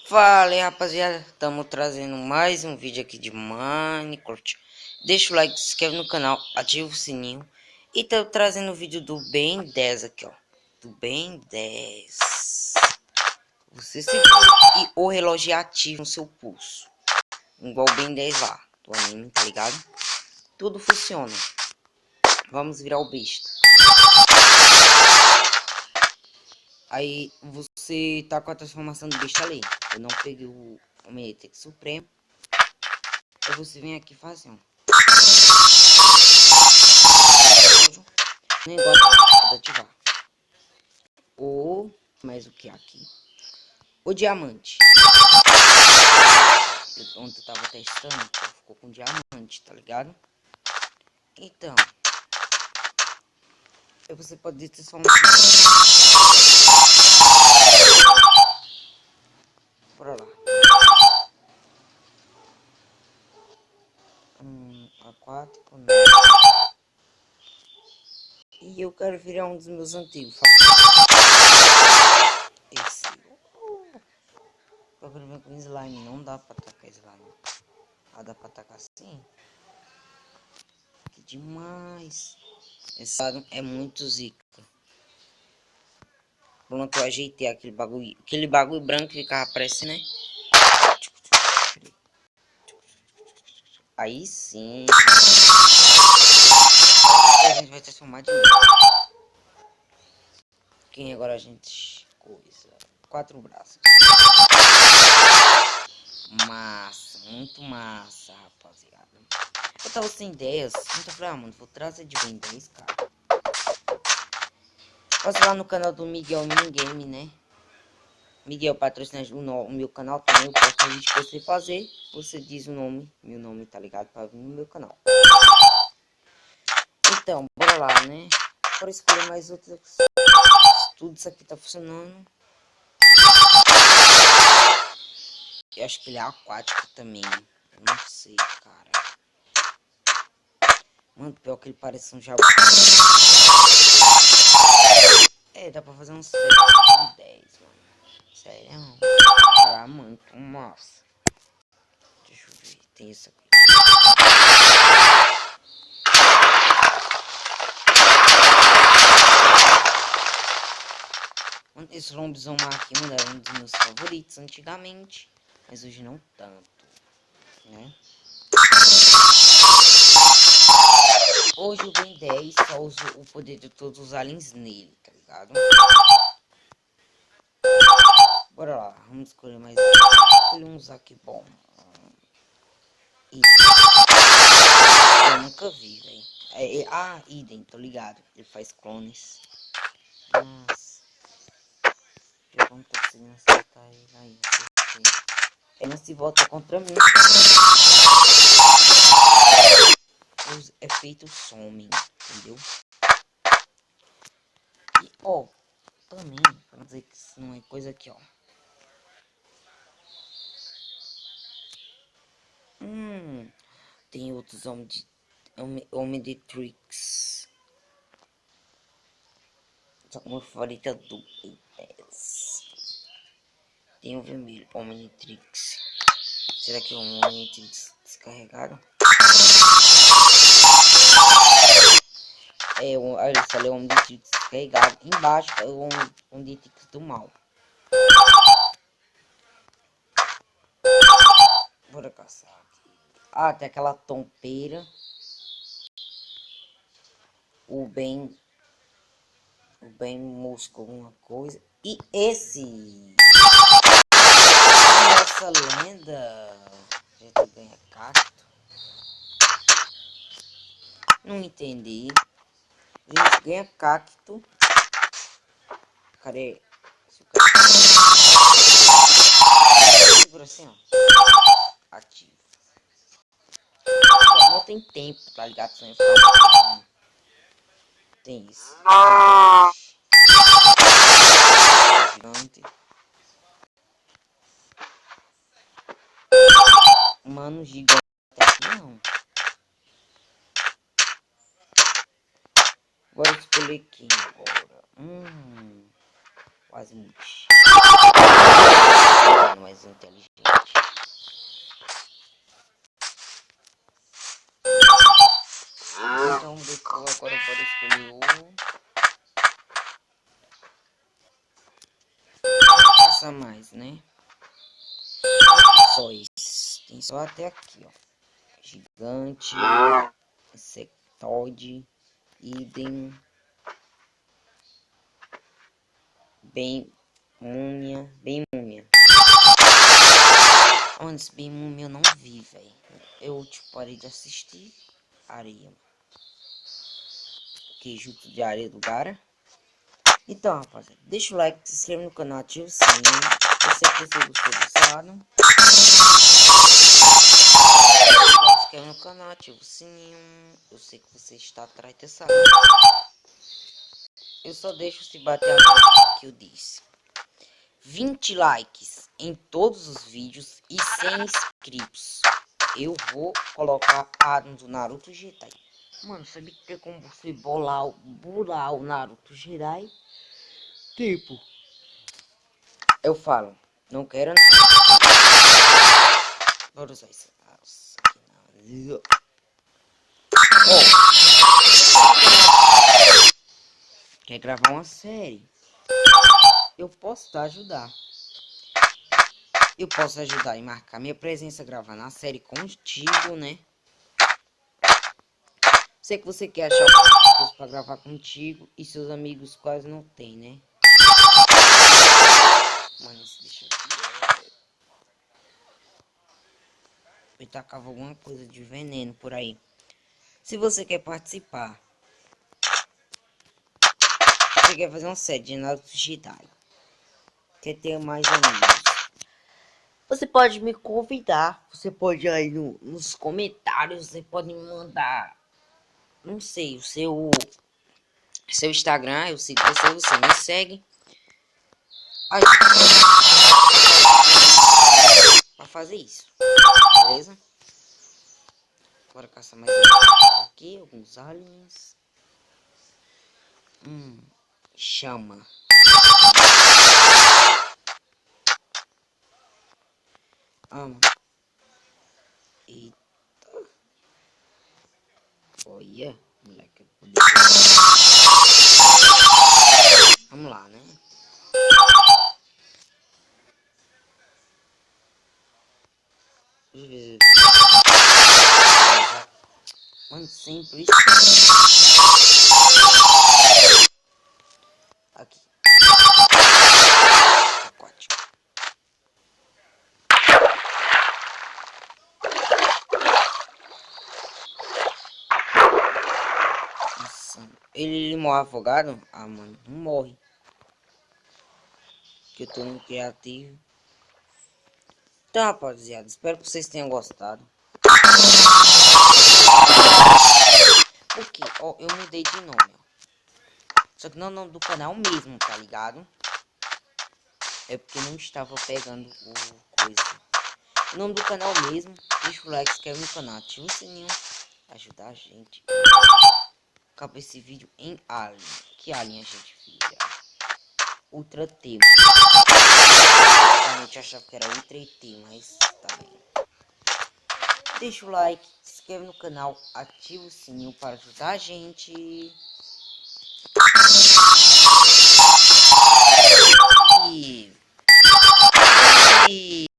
Fala aí, rapaziada, estamos trazendo mais um vídeo aqui de Minecraft. Deixa o like, se inscreve no canal, ativa o sininho. E tô trazendo o vídeo do Ben 10 aqui, ó. Do Ben 10. Você segura e o relógio é ativo no seu pulso. Igual o Ben 10 lá, do anime, tá ligado? Tudo funciona. Vamos virar o besta. Aí você tá com a transformação do besta ali. Eu não peguei o Omnitrix Supremo. Aí você vem aqui e faz assim, ó. Negócio de ativar. Mais o que aqui? O diamante. Ontem eu tava testando, ficou com diamante, tá ligado? Então, aí você pode transformar. Bora lá. A4, né? E eu quero virar um dos meus antigos. Esse. Pra ver com slime, não dá pra atacar slime. Ah, dá pra atacar assim? Que demais. Esse lado é muito zica. Pronto, eu ajeitei aquele bagulho branco que ficava aparecendo, né? Aí sim. A gente vai transformar de novo. Quem agora a gente coisa? 4 braços. Massa, muito massa, rapaziada. Eu tava sem ideias. Então eu falei, mano, vou trazer de Ben 10, cara. Posso lá no canal do Miguel Minigame, né? Miguel patrocina o meu canal também. Eu posto um vídeo que você fazer. Você diz o nome, meu nome, tá ligado? Pra vir no meu canal. Então, bora lá, né? Bora escolher mais outras. Tudo isso aqui tá funcionando. Eu acho que ele é aquático também. Eu não sei, cara. Mano, pior que ele parece um jabu. É, dá pra fazer uns 6, 10, mano. Sério? Ah, muito massa. Deixa eu ver. Tem isso aqui. Mano, esse lombizão aqui, mano, era um dos meus favoritos antigamente. Mas hoje não tanto, né? Hoje o Ben 10 só usa o poder de todos os aliens nele, tá ligado? Bora lá, vamos escolher mais um. Escolher uns aqui bom. Eu nunca vi, velho. Idem, tô ligado. Ele faz clones. Nossa. Eu não tô conseguindo acertar ele aí. Ele se volta contra mim. Os efeitos somem, entendeu? E, ó, também, pra dizer que isso não é coisa aqui, ó. Tem outros Omnitrix. Só que meu favorito é do Ben10. Tem o vermelho, Omnitrix. Será que é um Omnitrix descarregado? É, olha só, é o Omnitrix descarregado. Embaixo é o Omnitrix do mal. Bora caçar aqui. Ah, tem aquela tompeira. O bem mosca alguma coisa. E esse. Essa lenda. A gente ganha cacto. Não entendi. A gente ganha cacto. Cadê? Segura assim, ó. Ativo. Não tem tempo, tá ligado? Tem isso. Gigante. Mano, gigante. Não. Agora escolher quem agora? Quase muito. Mas não tem caça mais, né? Só isso. Tem só até aqui, ó. Gigante, insectoide, idem, bem múmia. Onde esse bem múmia eu não vi, velho. Eu tipo parei de assistir. Areia. Queijuto de areia do Gara. Então, rapaziada, deixa o like, se inscreve no canal, ativa o sininho. Eu sei que você gostou desse lado. Se inscreve no canal, ativa o sininho. Eu sei que você está atrás dessa lado. Eu só deixo se bater a meta que eu disse. 20 likes em todos os vídeos e 100 inscritos. Eu vou colocar a do Naruto Jidai. Mano, sabe que tem como você bular o Naruto Jidai? Tipo, eu falo, não quero nada. Bora usar isso. Nossa, aqui não. Quer gravar uma série? Eu posso te ajudar. Eu posso ajudar e marcar minha presença gravando a série contigo, né? Sei que você quer achar outras pessoas pra gravar contigo e seus amigos quase não tem, né? Mano, deixa aqui. Eu tacava alguma coisa de veneno por aí. Se você quer participar, você quer fazer uma série de Naruto Jidai, quer ter mais amigos, você pode me convidar. Você pode ir aí nos comentários. Você pode me mandar, não sei, o seu Instagram. Eu sigo você me segue. Aí, pra fazer isso, beleza? Bora caçar mais aqui, alguns aliens. Chama. Eita. Olha, moleque. Vamos lá, né? Mano, sempre isso. Aqui. Aquático. Nossa. Ele morre afogado? Ah, mano, não morre. Que eu tô no criativo. Então, rapaziada, espero que vocês tenham gostado. Porque, ó, eu mudei de nome, ó. Só que não é o nome do canal mesmo, tá ligado? É porque não estava pegando o coisa. O nome do canal mesmo. Deixa o like, se inscreve no canal, ativa o sininho. Ajudar a gente. Acaba esse vídeo em Alien. Que Alien a gente vira? Ultra T. Realmente achava que era Ultra ET, mas tá bem. Deixa o like, se inscreve no canal, ativa o sininho para ajudar a gente. E